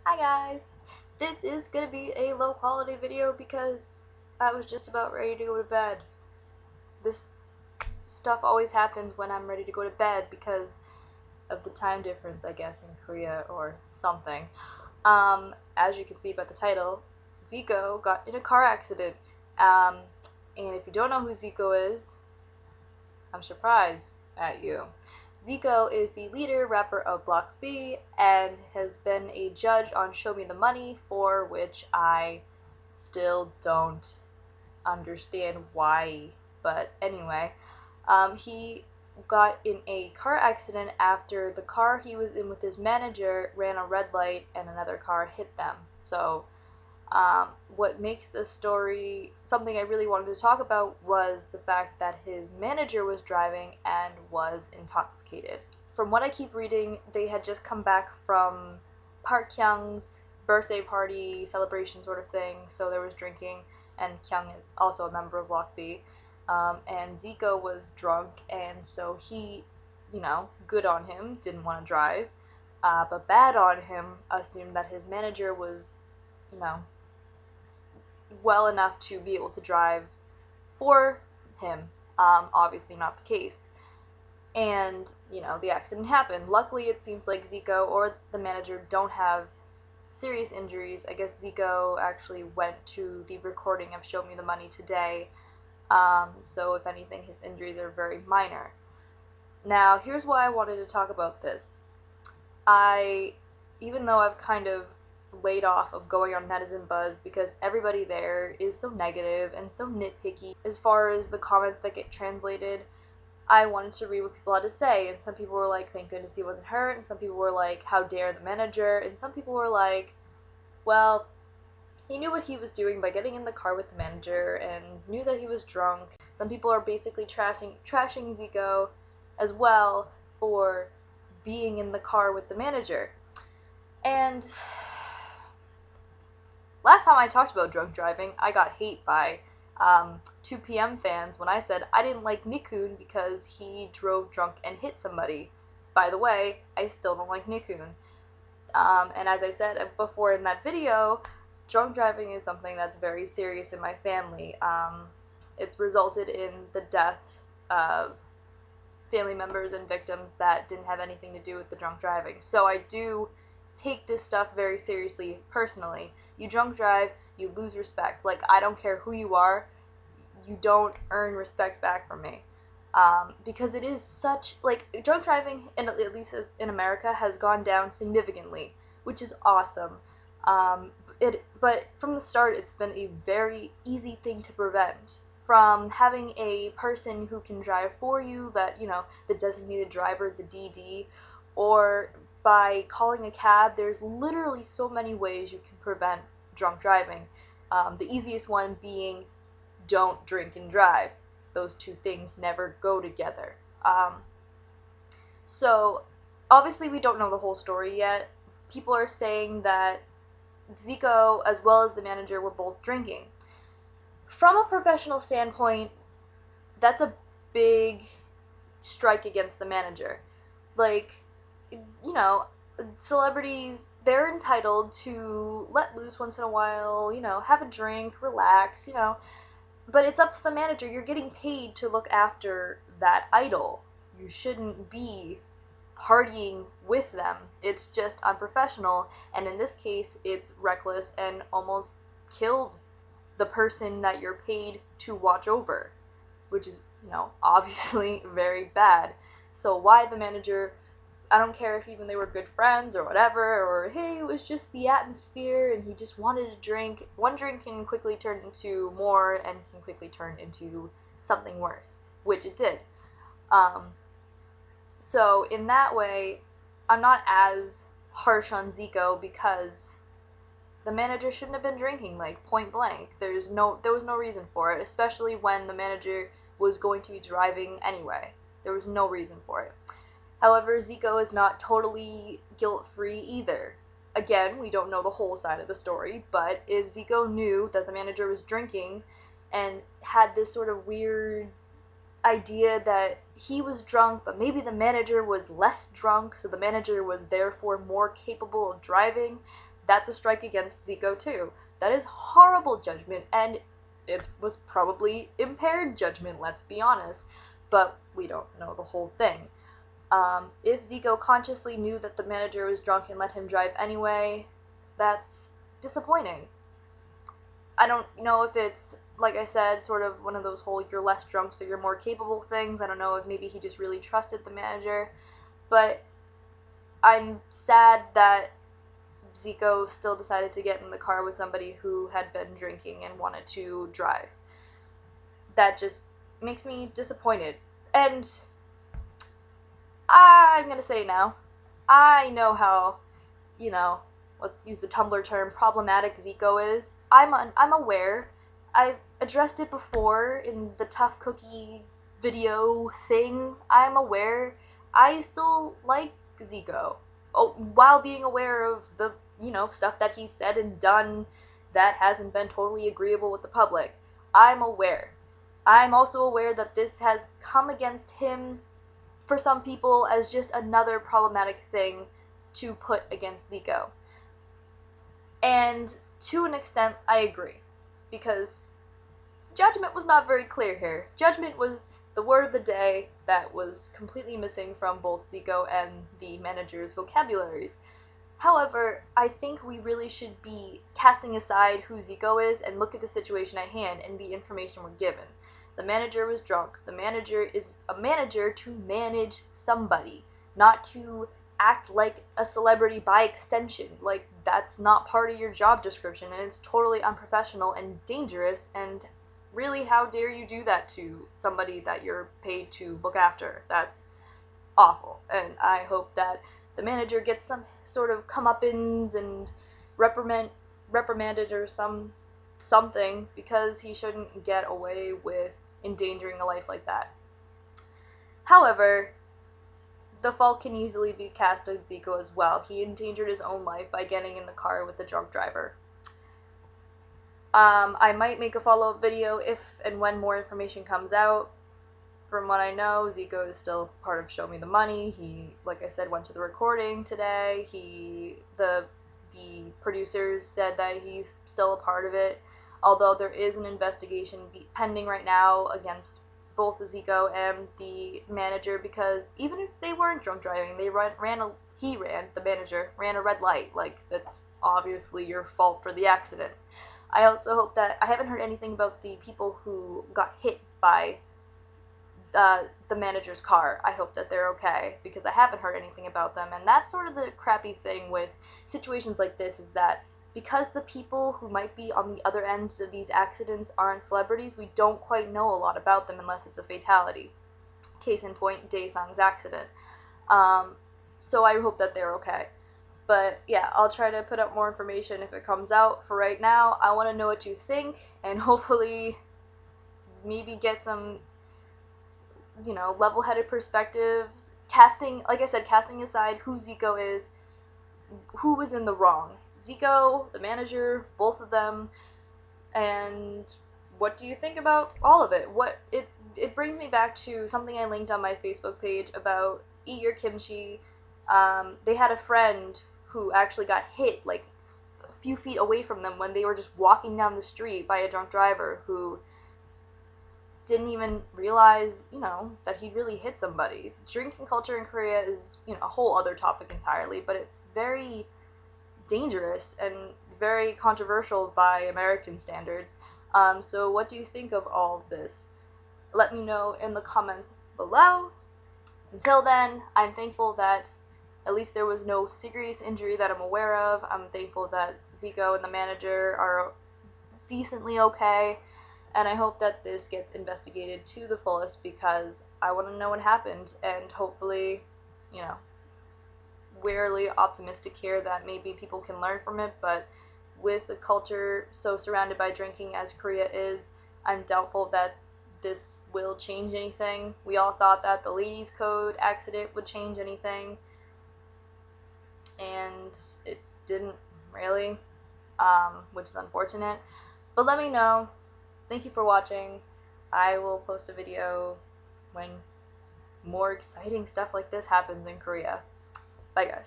Hi guys! This is gonna be a low quality video because I was just about ready to go to bed. This stuff always happens when I'm ready to go to bed because of the time difference, I guess, in Korea or something. As you can see by the title, Zico got in a car accident. And if you don't know who Zico is, I'm surprised at you. Zico is the leader rapper of Block B and has been a judge on Show Me the Money, for which I still don't understand why. But anyway, he got in a car accident after the car he was in with his manager ran a red light and another car hit them. So what makes this story something I really wanted to talk about was the fact that his manager was driving and was intoxicated. From what I keep reading, they had just come back from Park Kyung's birthday party celebration sort of thing, so there was drinking, and Kyung is also a member of Block B. And Zico was drunk, and so he, good on him, didn't want to drive, but bad on him, assumed that his manager was, you know, well enough to be able to drive for him. Obviously not the case. And, the accident happened. Luckily, it seems like Zico or the manager don't have serious injuries. I guess Zico actually went to the recording of Show Me the Money today. So if anything, his injuries are very minor. Now, here's why I wanted to talk about this. Even though I've kind of laid off of going on Netizen Buzz because everybody there is so negative and so nitpicky as far as the comments that get translated, I wanted to read what people had to say, and some people were like, thank goodness he wasn't hurt, and some people were like, how dare the manager, and some people were like, well, he knew what he was doing by getting in the car with the manager and knew that he was drunk. Some people are basically trashing Zico as well for being in the car with the manager. And last time I talked about drunk driving, I got hate by 2PM fans when I said I didn't like Nikun because he drove drunk and hit somebody. By the way, I still don't like Nikun. And as I said before in that video, drunk driving is something that's very serious in my family. It's resulted in the death of family members and victims that didn't have anything to do with the drunk driving. So I do take this stuff very seriously personally. You drunk drive, you lose respect. Like, I don't care who you are, you don't earn respect back from me. Because it is such, like, drunk driving, at least in America, has gone down significantly, which is awesome. But from the start, it's been a very easy thing to prevent. From having a person who can drive for you, the designated driver, the DD, or by calling a cab. There's literally so many ways you can prevent drunk driving. The easiest one being don't drink and drive. Those two things never go together. So obviously we don't know the whole story yet. People are saying that Zico as well as the manager were both drinking. From a professional standpoint, that's a big strike against the manager. Like, celebrities, they're entitled to let loose once in a while, have a drink, relax, but it's up to the manager. You're getting paid to look after that idol. You shouldn't be partying with them. It's just unprofessional, and in this case, it's reckless and almost killed the person that you're paid to watch over, which is, obviously very bad. So why the manager? I don't care if even they were good friends or whatever, or hey, it was just the atmosphere and he just wanted a drink. One drink can quickly turn into more and can quickly turn into something worse, which it did. So in that way, I'm not as harsh on Zico because the manager shouldn't have been drinking, like, point blank. There was no reason for it, especially when the manager was going to be driving anyway. There was no reason for it. However, Zico is not totally guilt-free either. Again, we don't know the whole side of the story, but if Zico knew that the manager was drinking and had this sort of weird idea that he was drunk, but maybe the manager was less drunk, so the manager was therefore more capable of driving, that's a strike against Zico too. That is horrible judgment, and it was probably impaired judgment, let's be honest. But we don't know the whole thing. If Zico consciously knew that the manager was drunk and let him drive anyway, that's disappointing. I don't know if it's, like I said, sort of one of those whole you're less drunk so you're more capable things. I don't know if maybe he just really trusted the manager. But I'm sad that Zico still decided to get in the car with somebody who had been drinking and wanted to drive. That just makes me disappointed. And I'm gonna say now, I know how, let's use the Tumblr term, problematic Zico is. I'm aware. I've addressed it before in the Tough Cookie video thing. I'm aware. I still like Zico. Oh, while being aware of the, stuff that he's said and done that hasn't been totally agreeable with the public. I'm aware. I'm also aware that this has come against him for some people as just another problematic thing to put against Zico. And to an extent, I agree. Because judgment was not very clear here. Judgment was the word of the day that was completely missing from both Zico and the manager's vocabularies. However, I think we really should be casting aside who Zico is and look at the situation at hand and the information we're given. The manager was drunk. The manager is a manager to manage somebody, not to act like a celebrity by extension. Like, that's not part of your job description, and it's totally unprofessional and dangerous, and really, how dare you do that to somebody that you're paid to look after? That's awful, and I hope that the manager gets some sort of comeuppance and reprimanded or something, because he shouldn't get away with endangering a life like that. However, the fault can easily be cast on Zico as well. He endangered his own life by getting in the car with the drunk driver. I might make a follow-up video if and when more information comes out. From what I know, Zico is still part of Show Me the Money. He, like I said, went to the recording today. The producers said that he's still a part of it, although there is an investigation pending right now against both the Zico and the manager, because even if they weren't drunk driving, the manager ran a red light. Like, that's obviously your fault for the accident. I also hope that, I haven't heard anything about the people who got hit by the manager's car. I hope that they're okay, because I haven't heard anything about them, and that's sort of the crappy thing with situations like this, is that because the people who might be on the other ends of these accidents aren't celebrities, we don't quite know a lot about them unless it's a fatality. Case in point, Daesung's accident. So I hope that they're okay. But yeah, I'll try to put up more information if it comes out. For right now, I want to know what you think, and hopefully maybe get some, level-headed perspectives. Like I said, casting aside who Zico is, who was in the wrong. Zico, the manager, both of them, and what do you think about all of it? It brings me back to something I linked on my Facebook page about Eat Your Kimchi. They had a friend who actually got hit like a few feet away from them when they were just walking down the street by a drunk driver who didn't even realize, that he really hit somebody. Drinking culture in Korea is, a whole other topic entirely, but it's very dangerous and very controversial by American standards. So what do you think of all of this? Let me know in the comments below. Until then, I'm thankful that at least there was no serious injury that I'm aware of. I'm thankful that Zico and the manager are decently okay, and I hope that this gets investigated to the fullest, because I want to know what happened, and hopefully, wearily optimistic here that maybe people can learn from it, but with a culture so surrounded by drinking as Korea is, I'm doubtful that this will change anything. We all thought that the ladies' code accident would change anything, and it didn't really, which is unfortunate. But let me know. Thank you for watching. I will post a video when more exciting stuff like this happens in Korea. Bye, guys.